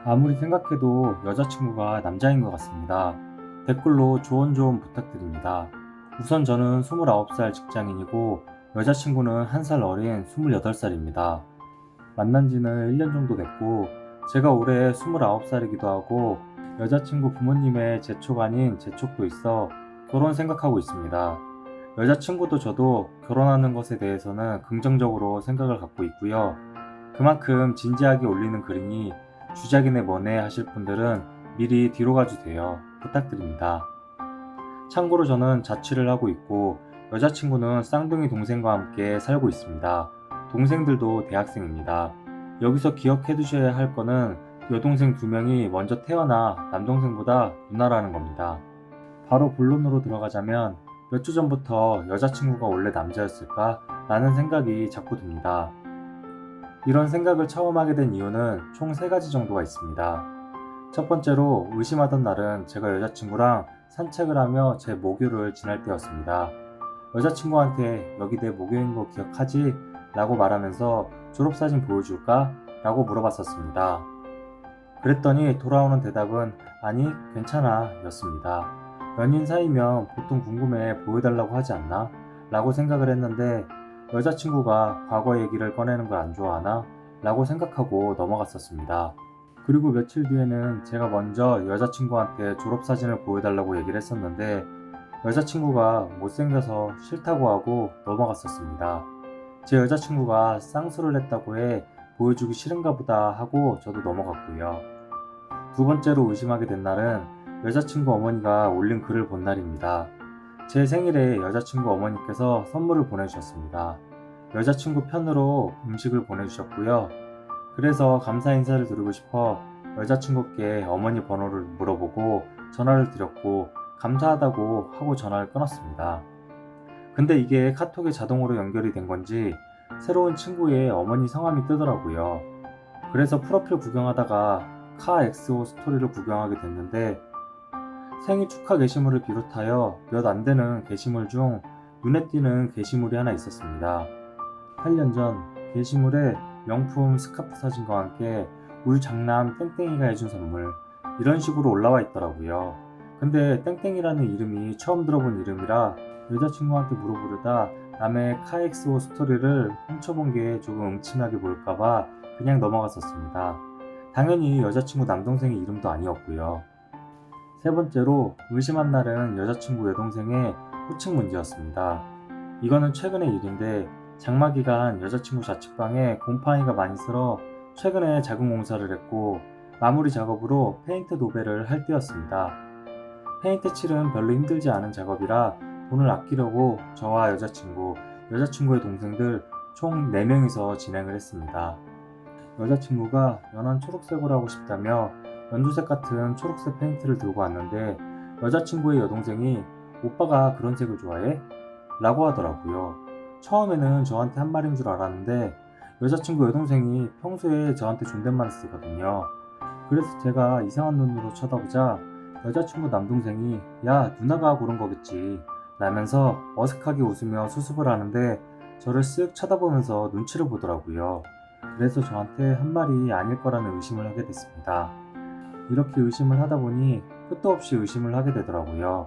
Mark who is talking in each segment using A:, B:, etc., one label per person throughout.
A: 아무리 생각해도 여자친구가 남자인 것 같습니다. 댓글로 조언 좀 부탁드립니다. 우선 저는 29살 직장인이고 여자친구는 1살 어린 28살입니다. 만난 지는 1년 정도 됐고 제가 올해 29살이기도 하고 여자친구 부모님의 재촉 아닌 재촉도 있어 결혼 생각하고 있습니다. 여자친구도 저도 결혼하는 것에 대해서는 긍정적으로 생각을 갖고 있고요. 그만큼 진지하게 올리는 글이니 주작이네 뭐네 하실 분들은 미리 뒤로 가주세요. 부탁드립니다. 참고로 저는 자취를 하고 있고 여자친구는 쌍둥이 동생과 함께 살고 있습니다. 동생들도 대학생입니다. 여기서 기억해 두셔야 할 거는 여동생 2명이 먼저 태어나 남동생보다 누나라는 겁니다. 바로 본론으로 들어가자면 몇 주 전부터 여자친구가 원래 남자였을까? 라는 생각이 자꾸 듭니다. 이런 생각을 처음 하게 된 이유는 총 3가지 정도가 있습니다. 첫 번째로 의심하던 날은 제가 여자친구랑 산책을 하며 제 모교를 지날 때였습니다. 여자친구한테 여기 내 모교인 거 기억하지? 라고 말하면서 졸업사진 보여줄까? 라고 물어봤었습니다. 그랬더니 돌아오는 대답은 아니 괜찮아 였습니다. 연인 사이면 보통 궁금해 보여달라고 하지 않나? 라고 생각을 했는데 여자친구가 과거 얘기를 꺼내는 걸 안 좋아하나? 라고 생각하고 넘어갔었습니다. 그리고 며칠 뒤에는 제가 먼저 여자친구한테 졸업사진을 보여달라고 얘기를 했었는데 여자친구가 못생겨서 싫다고 하고 넘어갔었습니다. 제 여자친구가 쌍수를 했다고 해 보여주기 싫은가 보다 하고 저도 넘어갔고요. 두 번째로 의심하게 된 날은 여자친구 어머니가 올린 글을 본 날입니다. 제 생일에 여자친구 어머니께서 선물을 보내주셨습니다. 여자친구 편으로 음식을 보내주셨고요. 그래서 감사 인사를 드리고 싶어 여자친구께 어머니 번호를 물어보고 전화를 드렸고 감사하다고 하고 전화를 끊었습니다. 근데 이게 카톡에 자동으로 연결이 된 건지 새로운 친구의 어머니 성함이 뜨더라고요. 그래서 프로필 구경하다가 카 엑스오 스토리를 구경하게 됐는데 생일 축하 게시물을 비롯하여 몇 안 되는 게시물 중 눈에 띄는 게시물이 하나 있었습니다. 8년 전 게시물에 명품 스카프 사진과 함께 울 장남 땡땡이가 해준 선물 이런 식으로 올라와 있더라고요. 근데 땡땡이라는 이름이 처음 들어본 이름이라 여자친구한테 물어보려다 남의 카엑스오 스토리를 훔쳐본 게 조금 음침하게 보일까봐 그냥 넘어갔었습니다. 당연히 여자친구 남동생의 이름도 아니었고요. 세 번째로 의심한 날은 여자친구 여동생의 호칭 문제였습니다. 이거는 최근의 일인데 장마 기간 여자친구 자취방에 곰팡이가 많이 슬어 최근에 작은 공사를 했고 마무리 작업으로 페인트 도배를 할 때였습니다. 페인트 칠은 별로 힘들지 않은 작업이라 돈을 아끼려고 저와 여자친구의 동생들 총 4명이서 진행을 했습니다. 여자친구가 연한 초록색으로 하고 싶다며 연두색 같은 초록색 페인트를 들고 왔는데 여자친구의 여동생이 오빠가 그런 색을 좋아해? 라고 하더라고요. 처음에는 저한테 한 말인 줄 알았는데 여자친구 여동생이 평소에 저한테 존댓말을 쓰거든요. 그래서 제가 이상한 눈으로 쳐다보자 여자친구 남동생이 야 누나가 고른 거겠지 라면서 어색하게 웃으며 수습을 하는데 저를 쓱 쳐다보면서 눈치를 보더라고요. 그래서 저한테 한 말이 아닐 거라는 의심을 하게 됐습니다. 이렇게 의심을 하다 보니 끝도 없이 의심을 하게 되더라고요.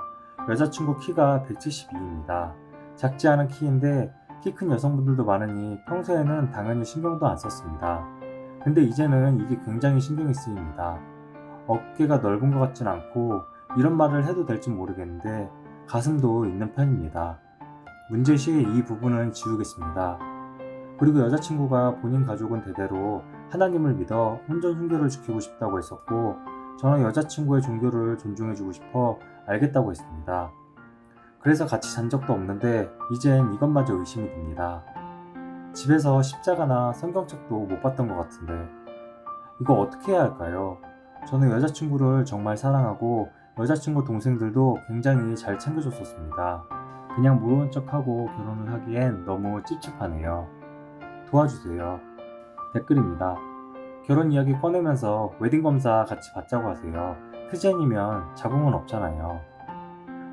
A: 여자친구 키가 172입니다. 작지 않은 키인데 키 큰 여성분들도 많으니 평소에는 당연히 신경도 안 썼습니다. 근데 이제는 이게 굉장히 신경이 쓰입니다. 어깨가 넓은 것 같진 않고 이런 말을 해도 될지 모르겠는데 가슴도 있는 편입니다. 문제시 이 부분은 지우겠습니다. 그리고 여자친구가 본인 가족은 대대로 하나님을 믿어 혼전 순교를 지키고 싶다고 했었고 저는 여자친구의 종교를 존중해주고 싶어 알겠다고 했습니다. 그래서 같이 잔 적도 없는데 이젠 이것마저 의심이 듭니다. 집에서 십자가나 성경책도 못 봤던 것 같은데 이거 어떻게 해야 할까요? 저는 여자친구를 정말 사랑하고 여자친구 동생들도 굉장히 잘 챙겨줬었습니다. 그냥 모르는 척하고 결혼을 하기엔 너무 찝찝하네요. 도와주세요. 댓글입니다. 결혼 이야기 꺼내면서 웨딩 검사 같이 받자고 하세요. 트젠이면 자궁은 없잖아요.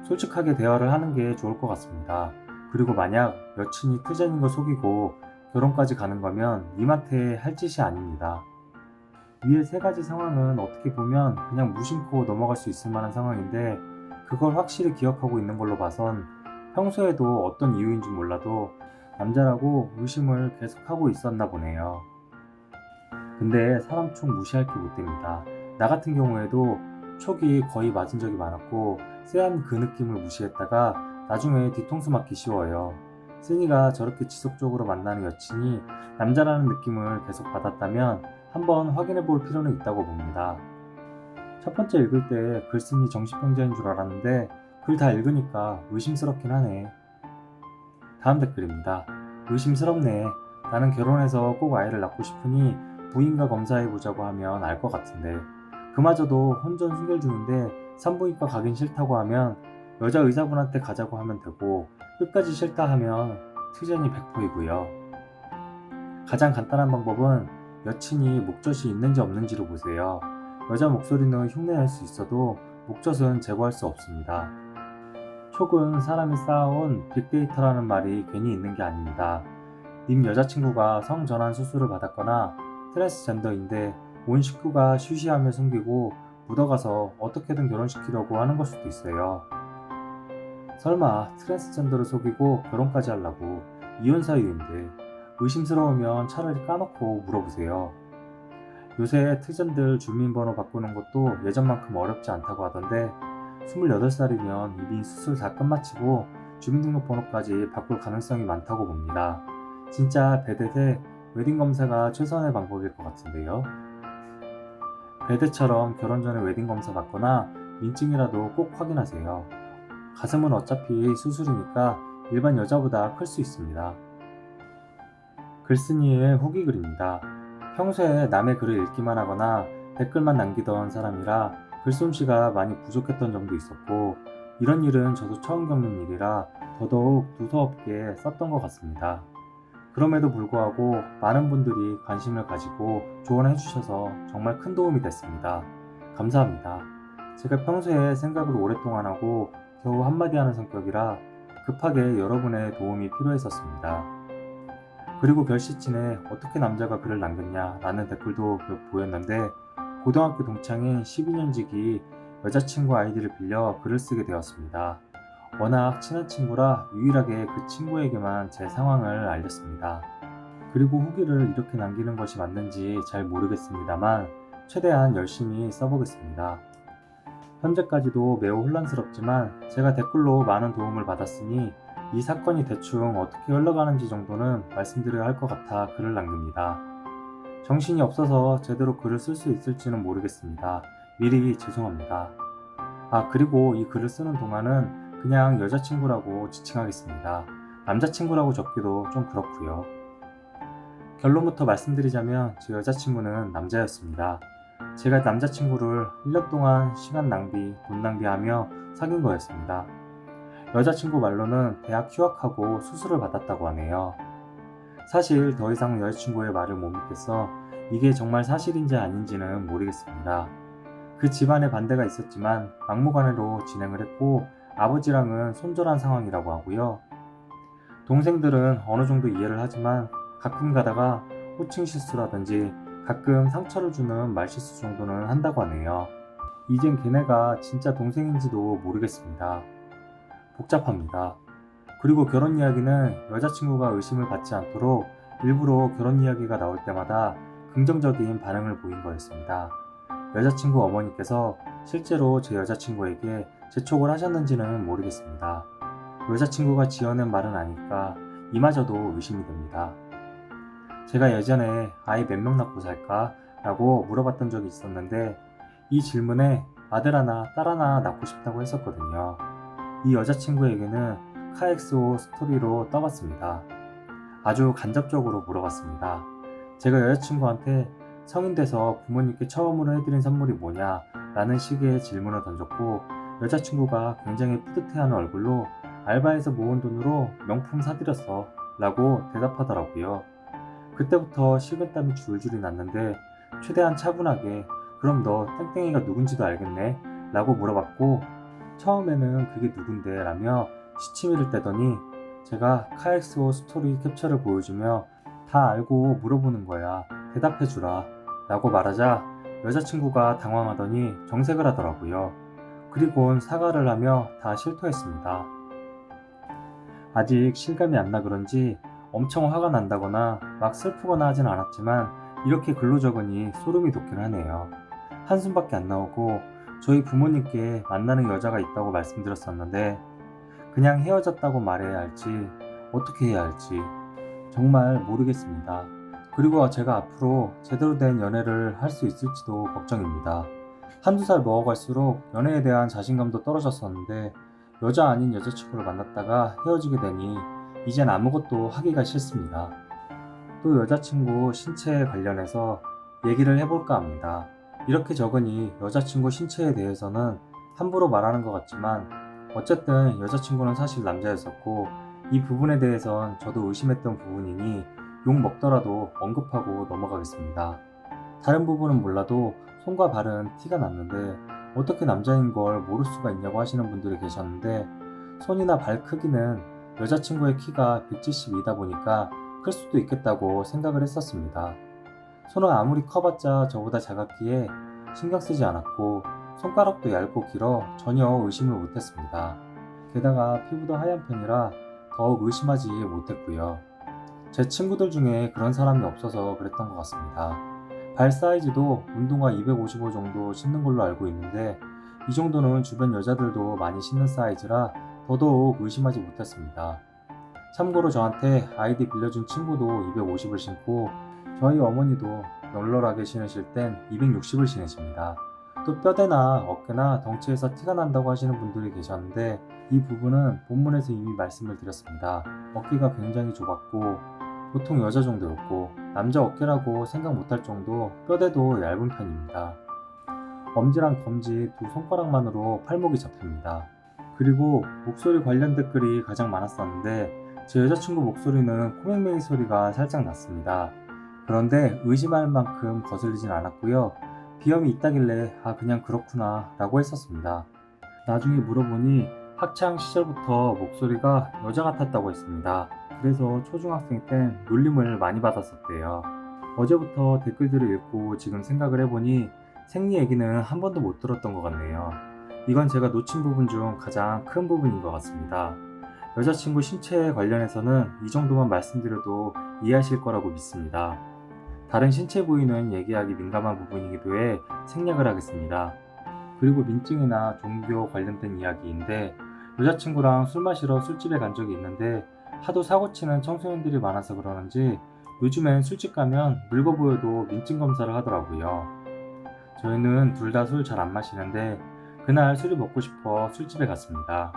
A: 솔직하게 대화를 하는 게 좋을 것 같습니다. 그리고 만약 여친이 트젠인 거 속이고 결혼까지 가는 거면 님한테 할 짓이 아닙니다. 위의 세 가지 상황은 어떻게 보면 그냥 무심코 넘어갈 수 있을 만한 상황인데 그걸 확실히 기억하고 있는 걸로 봐선 평소에도 어떤 이유인지 몰라도 남자라고 의심을 계속하고 있었나 보네요. 근데 사람 촉 무시할 게 못 됩니다. 나 같은 경우에도 촉이 거의 맞은 적이 많았고 쎄한 그 느낌을 무시했다가 나중에 뒤통수 맞기 쉬워요. 쓰니가 저렇게 지속적으로 만나는 여친이 남자라는 느낌을 계속 받았다면 한번 확인해 볼 필요는 있다고 봅니다. 첫 번째 읽을 때 글쓴이 정신병자인 줄 알았는데 글 다 읽으니까 의심스럽긴 하네. 다음 댓글입니다. 의심스럽네. 나는 결혼해서 꼭 아이를 낳고 싶으니 부인과 검사해보자고 하면 알 것 같은데 그마저도 혼전 순결 중인데 산부인과 가긴 싫다고 하면 여자 의사분한테 가자고 하면 되고 끝까지 싫다 하면 트전이 100%이고요. 가장 간단한 방법은 여친이 목젖이 있는지 없는지를 보세요. 여자 목소리는 흉내낼 수 있어도 목젖은 제거할 수 없습니다. 촉은 사람이 쌓아온 빅데이터라는 말이 괜히 있는 게 아닙니다. 님 여자친구가 성전환 수술을 받았거나 트랜스젠더인데 온 식구가 쉬쉬하며 숨기고 묻어가서 어떻게든 결혼시키려고 하는 걸 수도 있어요. 설마 트랜스젠더를 속이고 결혼까지 하려고 이혼 사유인데 의심스러우면 차라리 까놓고 물어보세요. 요새 트젠들 주민번호 바꾸는 것도 예전만큼 어렵지 않다고 하던데 28살이면 이미 수술 다 끝마치고 주민등록번호까지 바꿀 가능성이 많다고 봅니다. 진짜 베댓의 웨딩검사가 최선의 방법일 것 같은데요. 베댓처럼 결혼 전에 웨딩검사 받거나 민증이라도 꼭 확인하세요. 가슴은 어차피 수술이니까 일반 여자보다 클 수 있습니다. 글쓴이의 후기 글입니다. 평소에 남의 글을 읽기만 하거나 댓글만 남기던 사람이라 글솜씨가 많이 부족했던 점도 있었고 이런 일은 저도 처음 겪는 일이라 더더욱 두서없게 썼던 것 같습니다. 그럼에도 불구하고 많은 분들이 관심을 가지고 조언해 주셔서 정말 큰 도움이 됐습니다. 감사합니다. 제가 평소에 생각을 오랫동안 하고 겨우 한마디 하는 성격이라 급하게 여러분의 도움이 필요했었습니다. 그리고 결시친에 어떻게 남자가 글을 남겼냐 라는 댓글도 몇 보였는데 고등학교 동창인 12년지기 여자친구 아이디를 빌려 글을 쓰게 되었습니다. 워낙 친한 친구라 유일하게 그 친구에게만 제 상황을 알렸습니다. 그리고 후기를 이렇게 남기는 것이 맞는지 잘 모르겠습니다만 최대한 열심히 써보겠습니다. 현재까지도 매우 혼란스럽지만 제가 댓글로 많은 도움을 받았으니 이 사건이 대충 어떻게 흘러가는지 정도는 말씀드려야 할 것 같아 글을 남깁니다. 정신이 없어서 제대로 글을 쓸 수 있을지는 모르겠습니다. 미리 죄송합니다. 그리고 이 글을 쓰는 동안은 그냥 여자친구라고 지칭하겠습니다. 남자친구라고 적기도 좀 그렇고요. 결론부터 말씀드리자면 제 여자친구는 남자였습니다. 제가 남자친구를 1년 동안 시간 낭비, 돈 낭비하며 사귄 거였습니다. 여자친구 말로는 대학 휴학하고 수술을 받았다고 하네요. 사실 더 이상 여자친구의 말을 못 믿겠어 이게 정말 사실인지 아닌지는 모르겠습니다. 그 집안에 반대가 있었지만 막무가내로 진행을 했고 아버지랑은 손절한 상황이라고 하고요. 동생들은 어느 정도 이해를 하지만 가끔 가다가 호칭 실수라든지 가끔 상처를 주는 말실수 정도는 한다고 하네요. 이젠 걔네가 진짜 동생인지도 모르겠습니다. 복잡합니다. 그리고 결혼 이야기는 여자친구가 의심을 받지 않도록 일부러 결혼 이야기가 나올 때마다 긍정적인 반응을 보인 거였습니다. 여자친구 어머니께서 실제로 제 여자친구에게 재촉을 하셨는지는 모르겠습니다. 여자친구가 지어낸 말은 아니까 이마저도 의심이 됩니다. 제가 예전에 아이 몇 명 낳고 살까? 라고 물어봤던 적이 있었는데 이 질문에 아들 하나, 딸 하나 낳고 싶다고 했었거든요. 이 여자친구에게는 카엑스오 스토리로 떠봤습니다. 아주 간접적으로 물어봤습니다. 제가 여자친구한테 성인 돼서 부모님께 처음으로 해드린 선물이 뭐냐 라는 식의 질문을 던졌고 여자친구가 굉장히 뿌듯해하는 얼굴로 알바에서 모은 돈으로 명품 사드렸어 라고 대답하더라고요. 그때부터 식은땀이 줄줄이 났는데 최대한 차분하게 그럼 너 땡땡이가 누군지도 알겠네 라고 물어봤고 처음에는 그게 누군데 라며 시치미를 떼더니 제가 카엑스오 스토리 캡처를 보여주며 다 알고 물어보는 거야 대답해주라 라고 말하자 여자친구가 당황하더니 정색을 하더라고요. 그리곤 사과를 하며 다 실토했습니다. 아직 실감이 안 나 그런지 엄청 화가 난다거나 막 슬프거나 하진 않았지만 이렇게 글로 적으니 소름이 돋긴 하네요. 한숨밖에 안 나오고 저희 부모님께 만나는 여자가 있다고 말씀드렸었는데 그냥 헤어졌다고 말해야 할지 어떻게 해야 할지 정말 모르겠습니다. 그리고 제가 앞으로 제대로 된 연애를 할 수 있을지도 걱정입니다. 한두 살 먹어갈수록 연애에 대한 자신감도 떨어졌었는데 여자 아닌 여자친구를 만났다가 헤어지게 되니 이젠 아무것도 하기가 싫습니다. 또 여자친구 신체에 관련해서 얘기를 해볼까 합니다. 이렇게 적으니 여자친구 신체에 대해서는 함부로 말하는 것 같지만 어쨌든 여자친구는 사실 남자였었고 이 부분에 대해선 저도 의심했던 부분이니 욕 먹더라도 언급하고 넘어가겠습니다. 다른 부분은 몰라도 손과 발은 티가 났는데 어떻게 남자인 걸 모를 수가 있냐고 하시는 분들이 계셨는데 손이나 발 크기는 여자친구의 키가 172이다 보니까 클 수도 있겠다고 생각을 했었습니다. 손은 아무리 커봤자 저보다 작았기에 신경 쓰지 않았고 손가락도 얇고 길어 전혀 의심을 못했습니다. 게다가 피부도 하얀 편이라 더욱 의심하지 못했고요. 제 친구들 중에 그런 사람이 없어서 그랬던 것 같습니다. 발 사이즈도 운동화 255 정도 신는 걸로 알고 있는데 이 정도는 주변 여자들도 많이 신는 사이즈라 더더욱 의심하지 못했습니다. 참고로 저한테 아이디 빌려준 친구도 250을 신고 저희 어머니도 널널하게 신으실 땐 260을 신으십니다. 또 뼈대나 어깨나 덩치에서 티가 난다고 하시는 분들이 계셨는데 이 부분은 본문에서 이미 말씀을 드렸습니다. 어깨가 굉장히 좁았고 보통 여자 정도였고 남자 어깨라고 생각 못할 정도 뼈대도 얇은 편입니다. 엄지랑 검지 두 손가락만으로 팔목이 잡힙니다. 그리고 목소리 관련 댓글이 가장 많았었는데 제 여자친구 목소리는 코맹맹이 소리가 살짝 났습니다. 그런데 의심할 만큼 거슬리진 않았고요. 비염이 있다길래 그냥 그렇구나 라고 했었습니다. 나중에 물어보니 학창 시절부터 목소리가 여자 같았다고 했습니다. 그래서 초중학생 땐 놀림을 많이 받았었대요. 어제부터 댓글들을 읽고 지금 생각을 해보니 생리 얘기는 한 번도 못 들었던 것 같네요. 이건 제가 놓친 부분 중 가장 큰 부분인 것 같습니다. 여자친구 신체에 관련해서는 이 정도만 말씀드려도 이해하실 거라고 믿습니다. 다른 신체 부위는 얘기하기 민감한 부분이기도 해 생략을 하겠습니다. 그리고 민증이나 종교 관련된 이야기인데 여자친구랑 술 마시러 술집에 간 적이 있는데 하도 사고치는 청소년들이 많아서 그러는지 요즘엔 술집 가면 늙어 보여도 민증 검사를 하더라고요. 저희는 둘 다 술 잘 안 마시는데 그날 술이 먹고 싶어 술집에 갔습니다.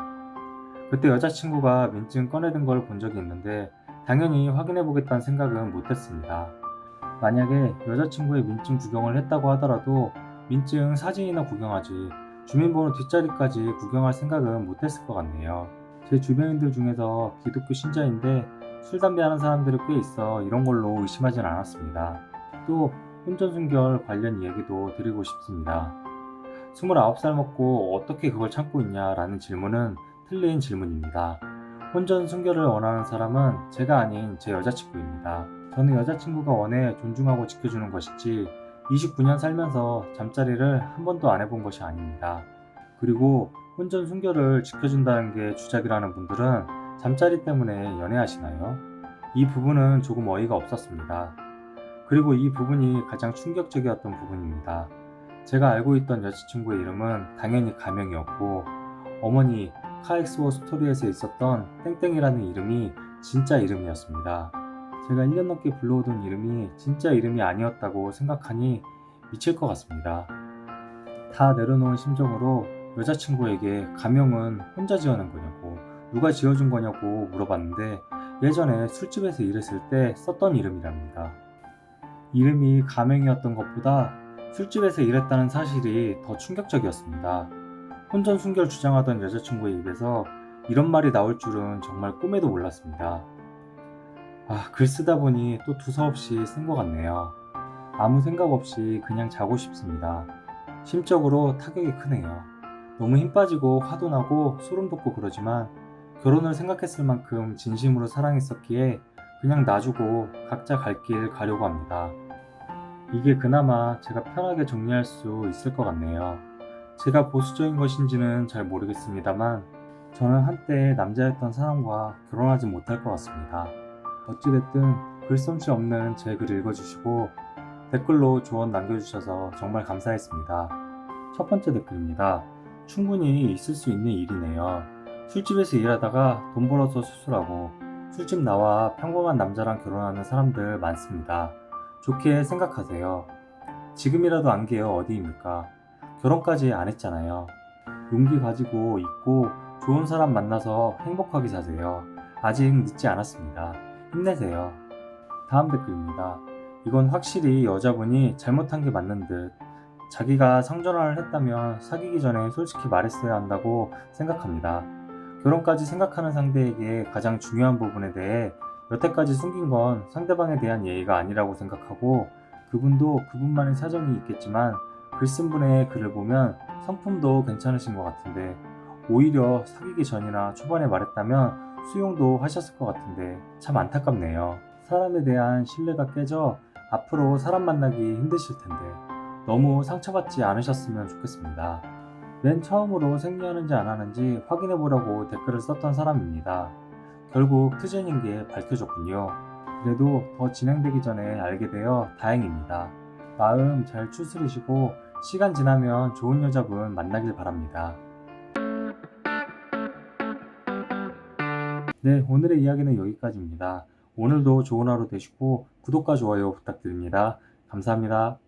A: 그때 여자친구가 민증 꺼내든 걸 본 적이 있는데 당연히 확인해 보겠다는 생각은 못했습니다. 만약에 여자친구의 민증 구경을 했다고 하더라도 민증 사진이나 구경하지 주민번호 뒷자리까지 구경할 생각은 못했을 것 같네요. 제 주변인들 중에서 기독교 신자인데 술, 담배 하는 사람들이 꽤 있어 이런 걸로 의심하진 않았습니다. 또 혼전순결 관련 얘기도 드리고 싶습니다. 29살 먹고 어떻게 그걸 참고 있냐라는 질문은 틀린 질문입니다. 혼전순결을 원하는 사람은 제가 아닌 제 여자친구입니다. 저는 여자친구가 원해 존중하고 지켜주는 것이지 29년 살면서 잠자리를 한 번도 안 해본 것이 아닙니다. 그리고 혼전 순결을 지켜준다는 게 주작이라는 분들은 잠자리 때문에 연애하시나요? 이 부분은 조금 어이가 없었습니다. 그리고 이 부분이 가장 충격적이었던 부분입니다. 제가 알고 있던 여자친구의 이름은 당연히 가명이었고 어머니 카엑스워 스토리에서 있었던 땡땡이라는 이름이 진짜 이름이었습니다. 제가 1년 넘게 불러오던 이름이 진짜 이름이 아니었다고 생각하니 미칠 것 같습니다. 다 내려놓은 심정으로 여자친구에게 가명은 혼자 지어낸 거냐고 누가 지어준 거냐고 물어봤는데 예전에 술집에서 일했을 때 썼던 이름이랍니다. 이름이 가명이었던 것보다 술집에서 일했다는 사실이 더 충격적이었습니다. 혼전 순결 주장하던 여자친구의 입에서 이런 말이 나올 줄은 정말 꿈에도 몰랐습니다. 글 쓰다 보니 또 두서없이 쓴 것 같네요. 아무 생각 없이 그냥 자고 싶습니다. 심적으로 타격이 크네요. 너무 힘 빠지고 화도 나고 소름 돋고 그러지만 결혼을 생각했을 만큼 진심으로 사랑했었기에 그냥 놔주고 각자 갈 길 가려고 합니다. 이게 그나마 제가 편하게 정리할 수 있을 것 같네요. 제가 보수적인 것인지는 잘 모르겠습니다만, 저는 한때 남자였던 사람과 결혼하지 못할 것 같습니다. 어찌됐든 글솜씨 없는 제 글 읽어주시고 댓글로 조언 남겨주셔서 정말 감사했습니다. 첫 번째 댓글입니다. 충분히 있을 수 있는 일이네요. 술집에서 일하다가 돈 벌어서 수술하고 술집 나와 평범한 남자랑 결혼하는 사람들 많습니다. 좋게 생각하세요. 지금이라도 안개요 어디입니까? 결혼까지 안 했잖아요. 용기 가지고 있고 좋은 사람 만나서 행복하게 사세요. 아직 늦지 않았습니다. 힘내세요. 다음 댓글입니다. 이건 확실히 여자분이 잘못한 게 맞는 듯. 자기가 상전환을 했다면 사귀기 전에 솔직히 말했어야 한다고 생각합니다. 결혼까지 생각하는 상대에게 가장 중요한 부분에 대해 여태까지 숨긴 건 상대방에 대한 예의가 아니라고 생각하고, 그분도 그분만의 사정이 있겠지만 글 쓴 분의 글을 보면 성품도 괜찮으신 것 같은데, 오히려 사귀기 전이나 초반에 말했다면 수용도 하셨을 것 같은데 참 안타깝네요. 사람에 대한 신뢰가 깨져 앞으로 사람 만나기 힘드실 텐데 너무 상처받지 않으셨으면 좋겠습니다. 맨 처음으로 생리하는지 안 하는지 확인해 보라고 댓글을 썼던 사람입니다. 결국 트젠인 게 밝혀졌군요. 그래도 더 진행되기 전에 알게 되어 다행입니다. 마음 잘 추스르시고 시간 지나면 좋은 여자분 만나길 바랍니다. 네, 오늘의 이야기는 여기까지입니다. 오늘도 좋은 하루 되시고 구독과 좋아요 부탁드립니다. 감사합니다.